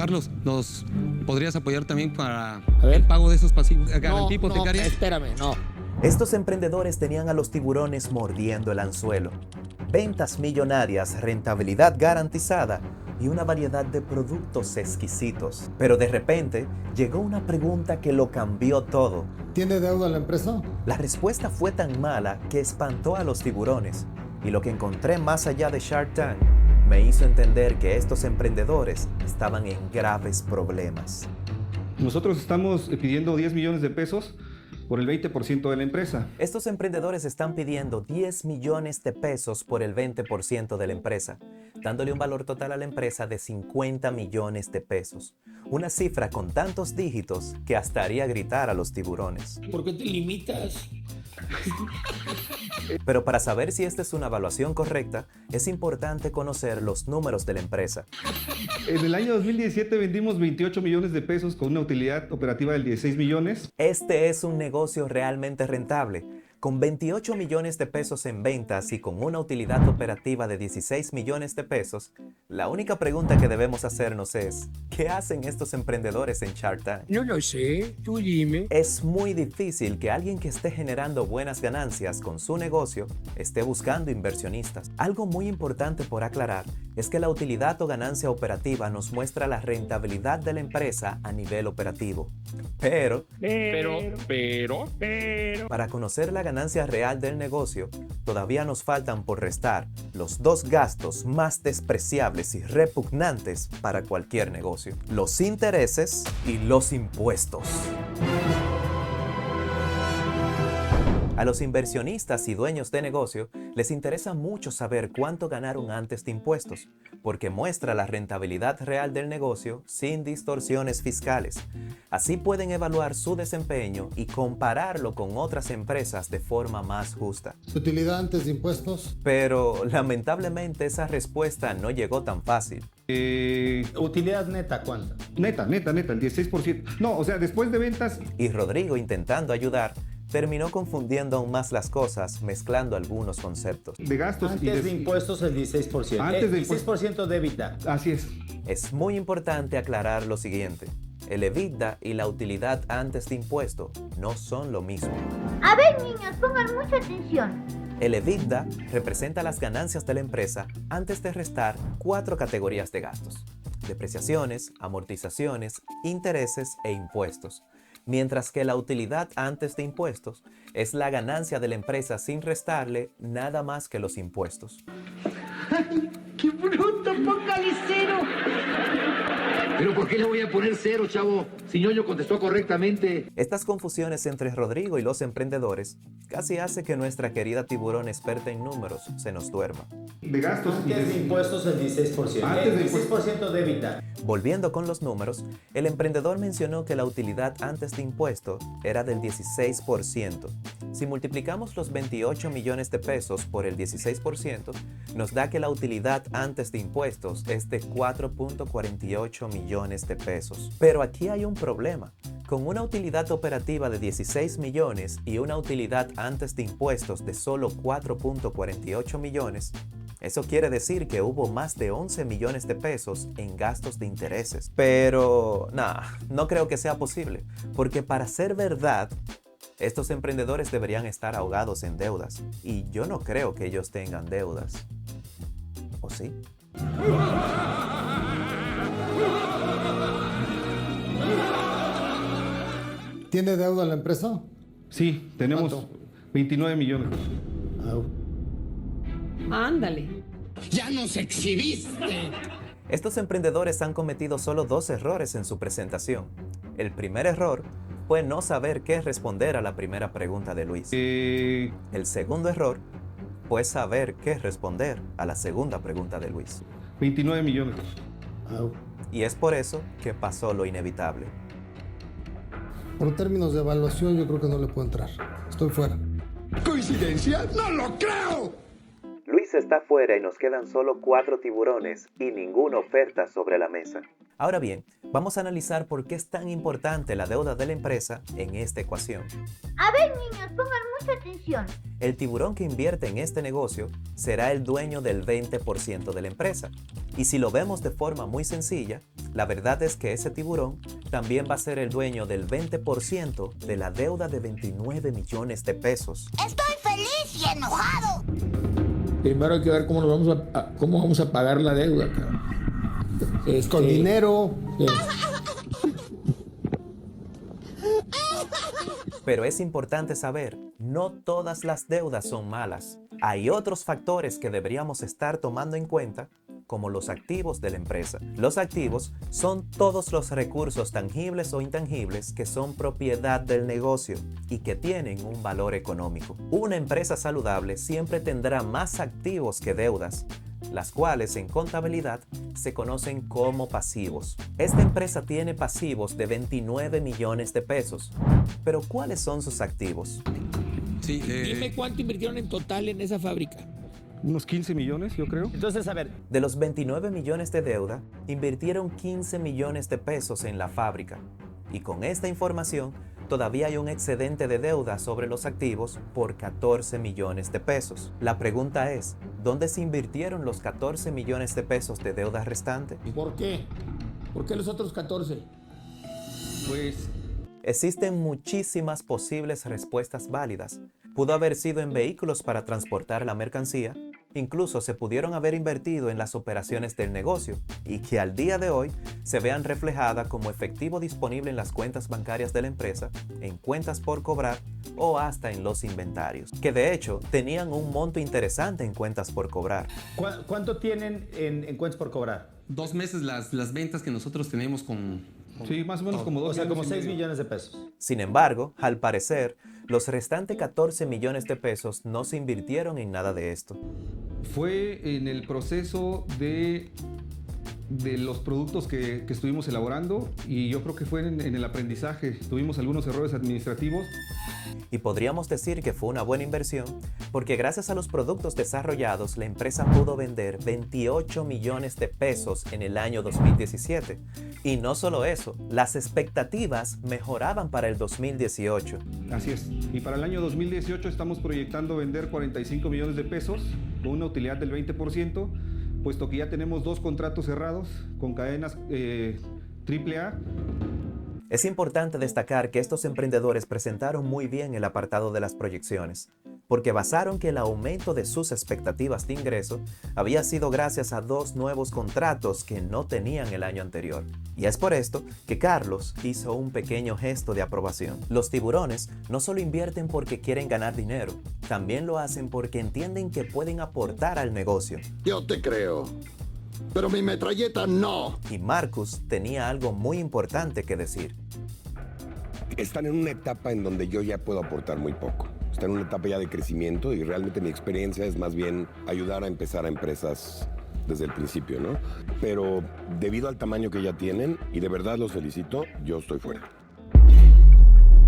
Carlos, ¿nos podrías apoyar también para A ver. el pago de esos pasivos? ¿Garantía hipotecaria? No, espérame, no. Estos emprendedores tenían a los tiburones mordiendo el anzuelo. Ventas millonarias, rentabilidad garantizada y una variedad de productos exquisitos. Pero de repente llegó una pregunta que lo cambió todo. ¿Tiene deuda la empresa? La respuesta fue tan mala que espantó a los tiburones. Y lo que encontré más allá de Shark Tank me hizo entender que estos emprendedores estaban en graves problemas. Nosotros estamos pidiendo 10 millones de pesos por el 20% de la empresa. Estos emprendedores están pidiendo 10 millones de pesos por el 20% de la empresa, dándole un valor total a la empresa de 50 millones de pesos. Una cifra con tantos dígitos que hasta haría gritar a los tiburones. ¿Por qué te limitas? Pero para saber si esta es una evaluación correcta, es importante conocer los números de la empresa. En el año 2017 vendimos 28 millones de pesos con una utilidad operativa del 16 millones. Este es un negocio realmente rentable. Con 28 millones de pesos en ventas y con una utilidad operativa de 16 millones de pesos, la única pregunta que debemos hacernos es, ¿qué hacen estos emprendedores en Shark Tank? No lo sé, tú dime. Es muy difícil que alguien que esté generando buenas ganancias con su negocio esté buscando inversionistas. Algo muy importante por aclarar es que la utilidad o ganancia operativa nos muestra la rentabilidad de la empresa a nivel operativo. Pero, para conocer la ganancia real del negocio, todavía nos faltan por restar los dos gastos más despreciables y repugnantes para cualquier negocio: los intereses y los impuestos. A los inversionistas y dueños de negocio les interesa mucho saber cuánto ganaron antes de impuestos, porque muestra la rentabilidad real del negocio sin distorsiones fiscales. Así pueden evaluar su desempeño y compararlo con otras empresas de forma más justa. ¿Su utilidad antes de impuestos? Pero lamentablemente esa respuesta no llegó tan fácil. ¿Utilidad neta cuánto? Neta, el 16%. No, o sea, después de ventas. Y Rodrigo, intentando ayudar, terminó confundiendo aún más las cosas, mezclando algunos conceptos. De gastos Antes de impuestos el 16%. Antes de 16% de EBITDA. Así es. Es muy importante aclarar lo siguiente: el EBITDA y la utilidad antes de impuesto no son lo mismo. A ver, niños, pongan mucha atención. El EBITDA representa las ganancias de la empresa antes de restar 4 categorías de gastos: depreciaciones, amortizaciones, intereses e impuestos. Mientras que la utilidad antes de impuestos es la ganancia de la empresa sin restarle nada más que los impuestos. ¡Ay, qué bruto! ¡Póngale cero! ¿Pero por qué le voy a poner cero, chavo? Si Ñoño contestó correctamente. Estas confusiones entre Rodrigo y los emprendedores casi hace que nuestra querida tiburón experta en números se nos duerma. De gastos Antes de impuestos el 16%. Antes de 16% de EBITDA. Volviendo con los números, el emprendedor mencionó que la utilidad antes de impuesto era del 16%. Si multiplicamos los 28 millones de pesos por el 16%, nos da que la utilidad antes de impuestos es de 4.48 millones de pesos. Pero aquí hay un problema. Con una utilidad operativa de 16 millones y una utilidad antes de impuestos de solo 4.48 millones, eso quiere decir que hubo más de 11 millones de pesos en gastos de intereses. Pero, no creo que sea posible, porque para ser verdad, estos emprendedores deberían estar ahogados en deudas, y yo no creo que ellos tengan deudas. ¿O sí? ¿Tiene deuda la empresa? Sí, tenemos ¿Cuánto? 29 millones. Ándale. ¡Ya nos exhibiste! Estos emprendedores han cometido solo 2 errores en su presentación. El primer error fue no saber qué responder a la primera pregunta de Luis. El segundo error fue saber qué responder a la segunda pregunta de Luis. 29 millones. Y es por eso que pasó lo inevitable. Por términos de evaluación yo creo que no le puedo entrar. Estoy fuera. ¿Coincidencia? ¡No lo creo! Luis está fuera y nos quedan solo 4 tiburones y ninguna oferta sobre la mesa. Ahora bien, vamos a analizar por qué es tan importante la deuda de la empresa en esta ecuación. A ver, niños, pongan mucha atención. El tiburón que invierte en este negocio será el dueño del 20% de la empresa. Y si lo vemos de forma muy sencilla, La verdad es que ese tiburón también va a ser el dueño del 20% de la deuda de 29 millones de pesos. Estoy feliz y enojado. Primero hay que ver cómo vamos a pagar la deuda, cabrón. Con dinero. Pero es importante saber, no todas las deudas son malas. Hay otros factores que deberíamos estar tomando en cuenta, como los activos de la empresa. Los activos son todos los recursos tangibles o intangibles que son propiedad del negocio y que tienen un valor económico. Una empresa saludable siempre tendrá más activos que deudas, las cuales en contabilidad se conocen como pasivos. Esta empresa tiene pasivos de 29 millones de pesos. Pero ¿cuáles son sus activos? Sí, Dime cuánto invirtieron en total en esa fábrica. Unos 15 millones, yo creo. Entonces, a ver, De los 29 millones de deuda, invirtieron 15 millones de pesos en la fábrica. Y con esta información, todavía hay un excedente de deuda sobre los activos por 14 millones de pesos. La pregunta es, ¿dónde se invirtieron los 14 millones de pesos de deuda restante? ¿Por qué? ¿Por qué los otros 14? Pues Existen muchísimas posibles respuestas válidas. Pudo haber sido en vehículos para transportar la mercancía, incluso se pudieron haber invertido en las operaciones del negocio y que al día de hoy se vean reflejadas como efectivo disponible en las cuentas bancarias de la empresa, en cuentas por cobrar o hasta en los inventarios, que de hecho tenían un monto interesante en cuentas por cobrar. ¿cuánto tienen en cuentas por cobrar? 2 meses las ventas que nosotros tenemos con sí, más o menos como 2 O sea, como millones y 6 medio. millones de pesos. Sin embargo, al parecer, los restantes 14 millones de pesos no se invirtieron en nada de esto. Fue en el proceso de los productos que estuvimos elaborando y yo creo que fue en el aprendizaje. Tuvimos algunos errores administrativos. Y podríamos decir que fue una buena inversión porque gracias a los productos desarrollados la empresa pudo vender 28 millones de pesos en el año 2017. Y no solo eso, las expectativas mejoraban para el 2018. Así es. Y para el año 2018 estamos proyectando vender 45 millones de pesos con una utilidad del 20%, puesto que ya tenemos 2 contratos cerrados con cadenas AAA. Es importante destacar que estos emprendedores presentaron muy bien el apartado de las proyecciones, porque basaron que el aumento de sus expectativas de ingreso había sido gracias a 2 nuevos contratos que no tenían el año anterior. Y es por esto que Carlos hizo un pequeño gesto de aprobación. Los tiburones no solo invierten porque quieren ganar dinero, también lo hacen porque entienden que pueden aportar al negocio. Yo te creo. Pero mi metralleta no. Y Marcus tenía algo muy importante que decir. Están en una etapa en donde yo ya puedo aportar muy poco. Están en una etapa ya de crecimiento y realmente mi experiencia es más bien ayudar a empezar a empresas desde el principio, ¿no? Pero debido al tamaño que ya tienen, y de verdad los felicito, yo estoy fuera.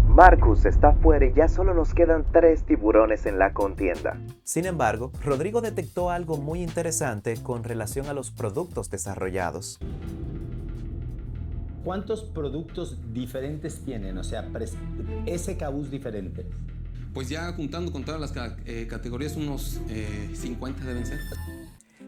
Marcus está fuera y ya solo nos quedan 3 tiburones en la contienda. Sin embargo, Rodrigo detectó algo muy interesante con relación a los productos desarrollados. ¿Cuántos productos diferentes tienen? O sea, SKUs diferentes. Pues ya juntando con todas las categorías, unos 50 deben ser.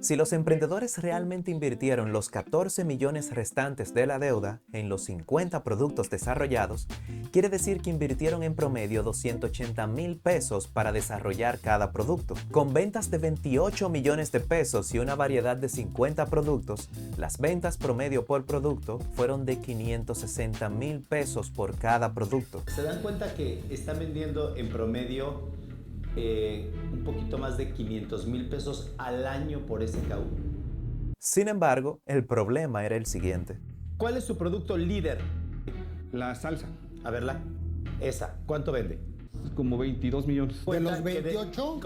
Si los emprendedores realmente invirtieron los 14 millones restantes de la deuda en los 50 productos desarrollados, quiere decir que invirtieron en promedio 280,000 pesos para desarrollar cada producto. Con ventas de 28 millones de pesos y una variedad de 50 productos, las ventas promedio por producto fueron de 560,000 pesos por cada producto. ¿Se dan cuenta que están vendiendo en promedio un poquito más de 500,000 pesos al año por SKU? Sin embargo, el problema era el siguiente. ¿Cuál es su producto líder? La salsa, A verla. Esa. ¿Cuánto vende? como 22 millones. ¿De los 28?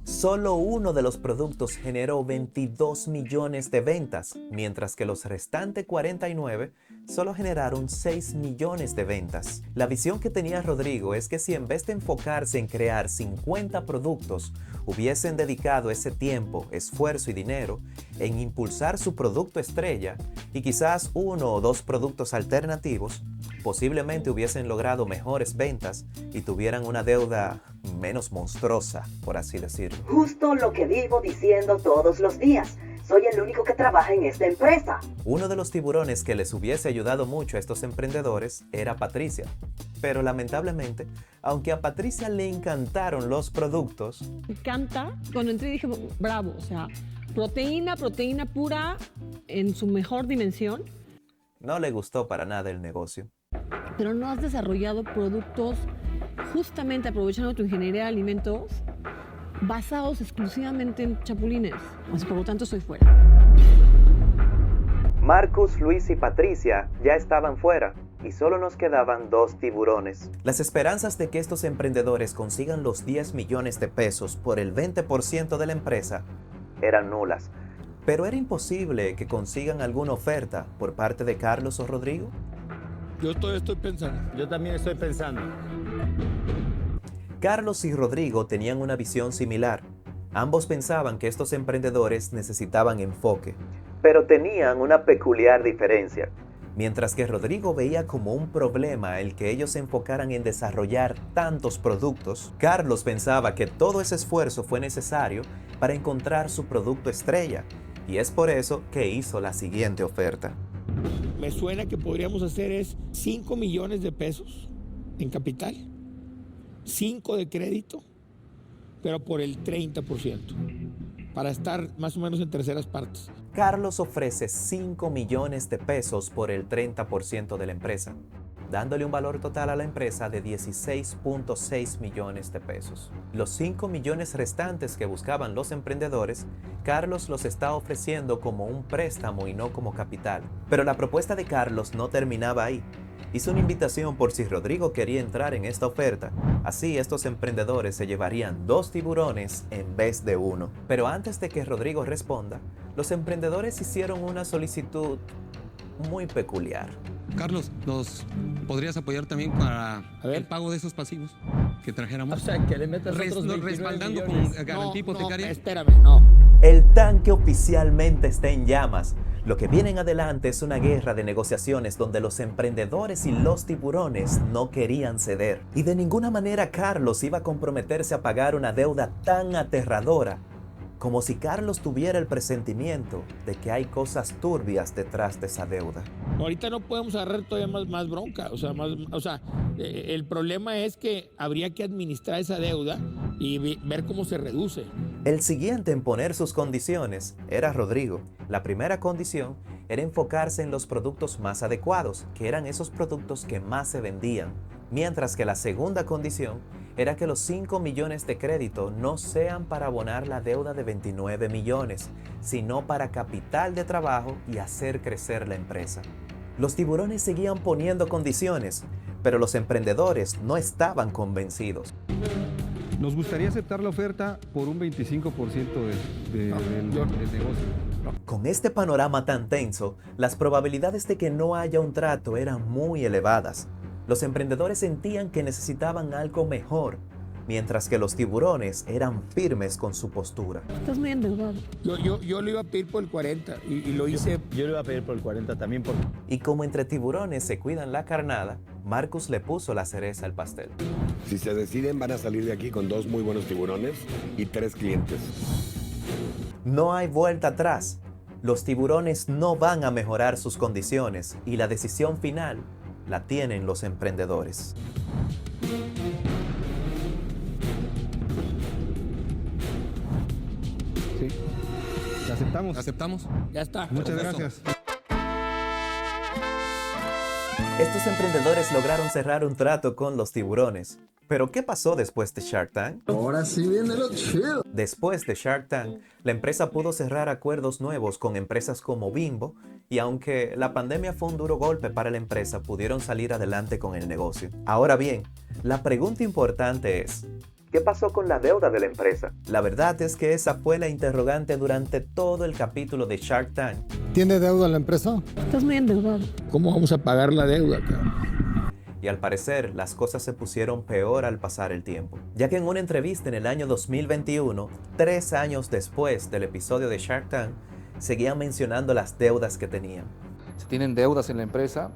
Solo uno de los productos generó 22 millones de ventas, mientras que los restantes 49 solo generaron 6 millones de ventas. La visión que tenía Rodrigo es que si en vez de enfocarse en crear 50 productos, hubiesen dedicado ese tiempo, esfuerzo y dinero en impulsar su producto estrella y quizás 1 o 2 productos alternativos, posiblemente hubiesen logrado mejores ventas y tuvieran una deuda menos monstruosa, por así decirlo. Justo lo que vivo diciendo todos los días. soy el único que trabaja en esta empresa. Uno de los tiburones que les hubiese ayudado mucho a estos emprendedores era Patricia. Pero lamentablemente, aunque a Patricia le encantaron los productos... Me encanta. Cuando entré dije, bravo, o sea, proteína pura en su mejor dimensión. No le gustó para nada el negocio. Pero no has desarrollado productos justamente aprovechando tu ingeniería de alimentos basados exclusivamente en chapulines. Así, por lo tanto, soy fuera. Marcus, Luis y Patricia ya estaban fuera y solo nos quedaban 2 tiburones. Las esperanzas de que estos emprendedores consigan los 10 millones de pesos por el 20% de la empresa eran nulas. Pero era imposible que consigan alguna oferta por parte de Carlos o Rodrigo. Yo estoy pensando. Yo también estoy pensando. Carlos y Rodrigo tenían una visión similar. Ambos pensaban que estos emprendedores necesitaban enfoque, pero tenían una peculiar diferencia. Mientras que Rodrigo veía como un problema el que ellos se enfocaran en desarrollar tantos productos, Carlos pensaba que todo ese esfuerzo fue necesario para encontrar su producto estrella, y es por eso que hizo la siguiente oferta. Me suena que podríamos hacer es 5 millones de pesos en capital, 5 de crédito, pero por el 30%, para estar más o menos en terceras partes. Carlos ofrece 5 millones de pesos por el 30% de la empresa, dándole un valor total a la empresa de 16.6 millones de pesos. Los 5 millones restantes que buscaban los emprendedores, Carlos los está ofreciendo como un préstamo y no como capital. Pero la propuesta de Carlos no terminaba ahí. Hizo una invitación por si Rodrigo quería entrar en esta oferta. Así estos emprendedores se llevarían 2 tiburones en vez de 1. Pero antes de que Rodrigo responda, los emprendedores hicieron una solicitud muy peculiar. Carlos, ¿nos podrías apoyar también para el pago de esos pasivos que trajéramos? O sea, que le metas otros 29 respaldando millones. con garantía hipotecaria. No, espérame, no. El tanque oficialmente está en llamas. Lo que viene en adelante es una guerra de negociaciones donde los emprendedores y los tiburones no querían ceder. Y de ninguna manera Carlos iba a comprometerse a pagar una deuda tan aterradora, como si Carlos tuviera el presentimiento de que hay cosas turbias detrás de esa deuda. Ahorita no podemos agarrar todavía más bronca. El problema es que habría que administrar esa deuda y ver cómo se reduce. El siguiente en poner sus condiciones era Rodrigo. La primera condición era enfocarse en los productos más adecuados, que eran esos productos que más se vendían. Mientras que la segunda condición era que los 5 millones de crédito no sean para abonar la deuda de 29 millones, sino para capital de trabajo y hacer crecer la empresa. Los tiburones seguían poniendo condiciones, pero los emprendedores no estaban convencidos. Nos gustaría aceptar la oferta por un 25% del negocio. Con este panorama tan tenso, las probabilidades de que no haya un trato eran muy elevadas. Los emprendedores sentían que necesitaban algo mejor, mientras que los tiburones eran firmes con su postura. Estás muy endeudado. Yo le iba a pedir por el 40 y lo hice. Yo le iba a pedir por el 40 también. Y como entre tiburones se cuidan la carnada, Marcus le puso la cereza al pastel. Si se deciden, van a salir de aquí con 2 muy buenos tiburones y 3 clientes. No hay vuelta atrás. Los tiburones no van a mejorar sus condiciones y la decisión final la tienen los emprendedores. Sí. ¿La aceptamos? ¿Aceptamos? Ya está. Muchas gracias. Estos emprendedores lograron cerrar un trato con los tiburones. ¿Pero qué pasó después de Shark Tank? Ahora sí viene lo chido. Después de Shark Tank, la empresa pudo cerrar acuerdos nuevos con empresas como Bimbo, y aunque la pandemia fue un duro golpe para la empresa, pudieron salir adelante con el negocio. Ahora bien, la pregunta importante es, ¿qué pasó con la deuda de la empresa? La verdad es que esa fue la interrogante durante todo el capítulo de Shark Tank. ¿Tiene deuda la empresa? Estás muy endeudado. ¿Cómo vamos a pagar la deuda, cabrón? Y al parecer, las cosas se pusieron peor al pasar el tiempo, ya que en una entrevista en el año 2021, 3 años después del episodio de Shark Tank, seguían mencionando las deudas que tenían. Se tienen deudas en la empresa,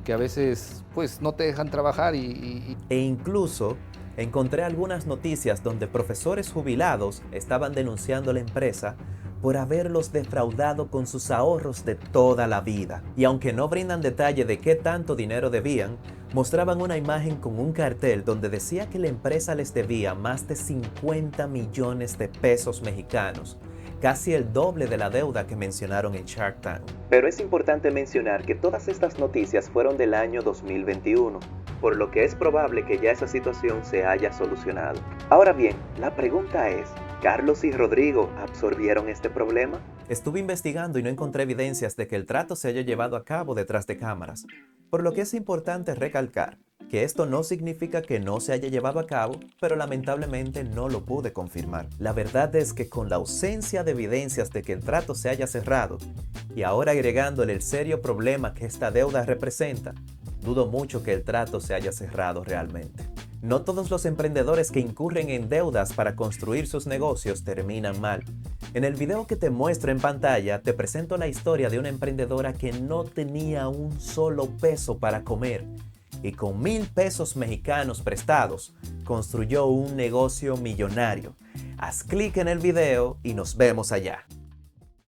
que a veces pues no te dejan trabajar E incluso encontré algunas noticias donde profesores jubilados estaban denunciando a la empresa por haberlos defraudado con sus ahorros de toda la vida. Y aunque no brindan detalle de qué tanto dinero debían, mostraban una imagen con un cartel donde decía que la empresa les debía más de 50 millones de pesos mexicanos, casi el doble de la deuda que mencionaron en Shark Tank. Pero es importante mencionar que todas estas noticias fueron del año 2021, por lo que es probable que ya esa situación se haya solucionado. Ahora bien, la pregunta es, ¿Carlos y Rodrigo absorbieron este problema? Estuve investigando y no encontré evidencias de que el trato se haya llevado a cabo detrás de cámaras, por lo que es importante recalcar que esto no significa que no se haya llevado a cabo, pero lamentablemente no lo pude confirmar. La verdad es que con la ausencia de evidencias de que el trato se haya cerrado, y ahora agregándole el serio problema que esta deuda representa, dudo mucho que el trato se haya cerrado realmente. No todos los emprendedores que incurren en deudas para construir sus negocios terminan mal. En el video que te muestro en pantalla te presento la historia de una emprendedora que no tenía un solo peso para comer y con 1,000 pesos mexicanos prestados construyó un negocio millonario. Haz clic en el video y nos vemos allá.